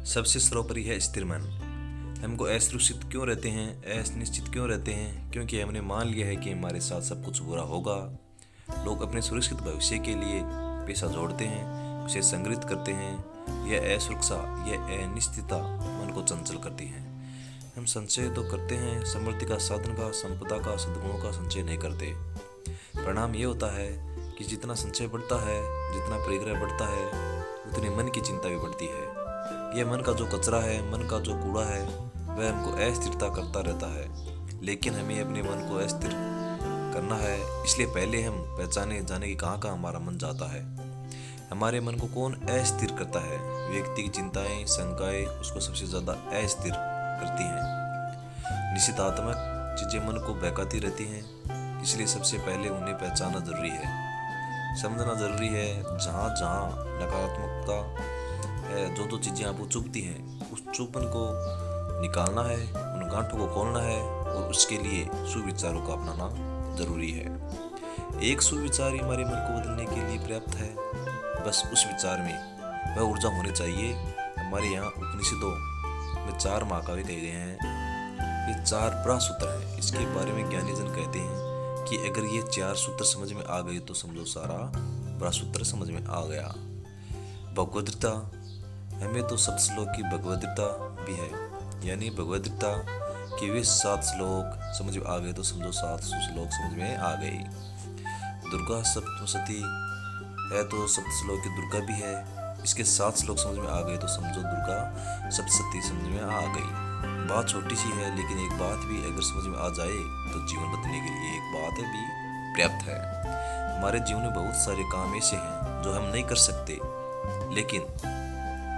सबसे सर्वोपरि है स्थिर मन। हमको असुरक्षित क्यों रहते हैं, अनिश्चित क्यों रहते हैं? क्योंकि हमने मान लिया है कि हमारे साथ सब कुछ बुरा होगा। लोग अपने सुरक्षित भविष्य के लिए पैसा जोड़ते हैं, उसे संग्रहित करते हैं। यह असुरक्षा, यह अनिश्चितता मन को चंचल करती है। हम संचय तो करते हैं, समृद्धि का, साधन का, संपदा का, सद्गुणों का संचय नहीं करते। परिणाम ये होता है कि जितना संचय बढ़ता है, जितना परिग्रह बढ़ता है, उतनी मन की चिंता भी बढ़ती है। यह मन का जो कचरा है, मन का जो कूड़ा है, वह हमको अस्थिरता करता रहता है। लेकिन हमें अपने मन को अस्थिर करना है, इसलिए पहले हम पहचाने जाने कि कहाँ कहाँ हमारा मन जाता है। हमारे मन को कौन अस्थिर करता है? व्यक्ति की चिंताएं, शंकाएं उसको सबसे ज़्यादा अस्थिर करती हैं। निश्चितात्मक चीज़ें मन को बहकाती रहती हैं, इसलिए सबसे पहले उन्हें पहचानना जरूरी है, समझना जरूरी है। जहाँ जहाँ नकारात्मकता है, जो जो चीज़ें आपको चुभती हैं, उस चुभन को निकालना है, उन गांठों को खोलना है, और उसके लिए सुविचारों का अपनाना जरूरी है। एक सुविचार हमारे मन को बदलने के लिए पर्याप्त है। बस उस विचार में वह ऊर्जा होनी चाहिए। हमारे यहाँ उपनिषदों में 4 महाकाव्य कहे गए हैं। ये 4 ब्रह्मसूत्र हैं। इसके बारे में ज्ञानीजन कहते हैं कि अगर ये 4 सूत्र समझ में आ गए तो समझो सारा ब्रह्मसूत्र समझ में आ गया। भगवद गीता, हमें तो 7 श्लोक की भगवद गीता भी है, यानी भगवद गीता के वे 7 श्लोक समझ में आ गए तो समझो 7 श्लोक समझ में आ गए। दुर्गा सप्तशती है तो 7 श्लोक की दुर्गा भी है, इसके 7 श्लोक समझ में आ गए तो समझो दुर्गा सप्तशती समझ में आ गई। बात छोटी सी है, लेकिन एक बात भी अगर समझ में आ जाए तो जीवन बदलने के लिए एक बात है भी पर्याप्त है। हमारे जीवन में बहुत सारे काम ऐसे हैं जो हम नहीं कर सकते, लेकिन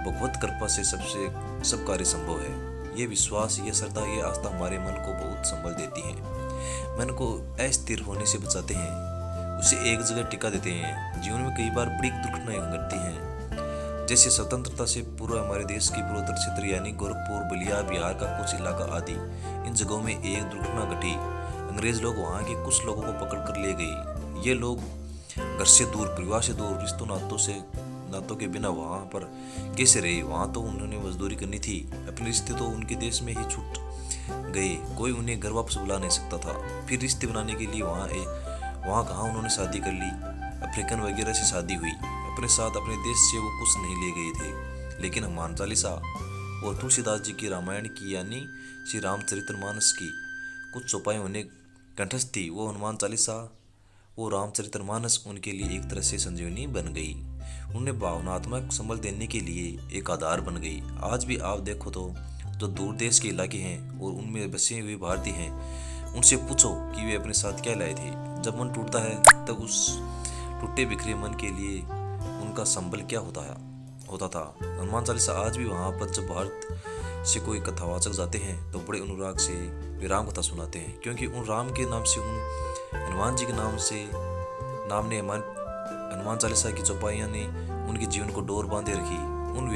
भगवत कृपा से सब कार्य संभव है। ये विश्वास, ये श्रद्धा, ये आस्था हमारे मन को बहुत संबल देती है। मन को अस्थिर होने से बचाते हैं, उसे एक जगह टिका देते हैं। जीवन में कई बार बड़ी दुर्घटनाएं घटती हैं, जैसे स्वतंत्रता से पूर्व हमारे देश की पूर्वोत्तर क्षेत्र यानी गोरखपुर, बलिया, बिहार का कुछ इलाका आदि, इन जगहों में एक दुर्घटना घटी। अंग्रेज लोग वहाँ के कुछ लोगों को पकड़ कर ले गए। ये लोग घर से दूर, परिवार से दूर, रिश्तों नातों के बिना वहाँ पर कैसे रहे? वहाँ तो उन्होंने मजदूरी करनी थी, अपने रिश्ते तो उनके देश में ही छूट गए। कोई उन्हें घर वापस बुला नहीं सकता था। फिर रिश्ते बनाने के लिए वहाँ कहाँ उन्होंने शादी कर ली, अफ्रीकन वगैरह से शादी हुई। अपने साथ अपने देश से वो कुछ नहीं ले गए थे, लेकिन हनुमान चालीसा और तुलसीदास जी की रामायण की यानी श्री रामचरितमानस की कुछ चौपाई उन्हें कंठस्थ थी। वो हनुमान चालीसा, वो रामचरितमानस उनके लिए एक तरह से संजीवनी बन गई। उन्हें भावनात्मक संबल देने के लिए एक आधार बन गई। आज भी आप देखो तो जो दूर देश के इलाके हैं और उनमें बसे हुए भारतीय हैं, उनसे पूछो कि वे अपने साथ क्या लाए थे। जब मन टूटता है तब उस टूटे बिखरे मन के लिए उनका संबल क्या होता था। हनुमान चालीसा आज भी वहाँ पर जब भारत से कोई कथावाचक जाते हैं तो बड़े अनुराग से वे राम कथा सुनाते हैं, क्योंकि उन राम के नाम से, उन हनुमान जी के नाम ने हनुमान चालीसा की चौपाइयाँ ने उनके जीवन को डोर बांधे रखी। उन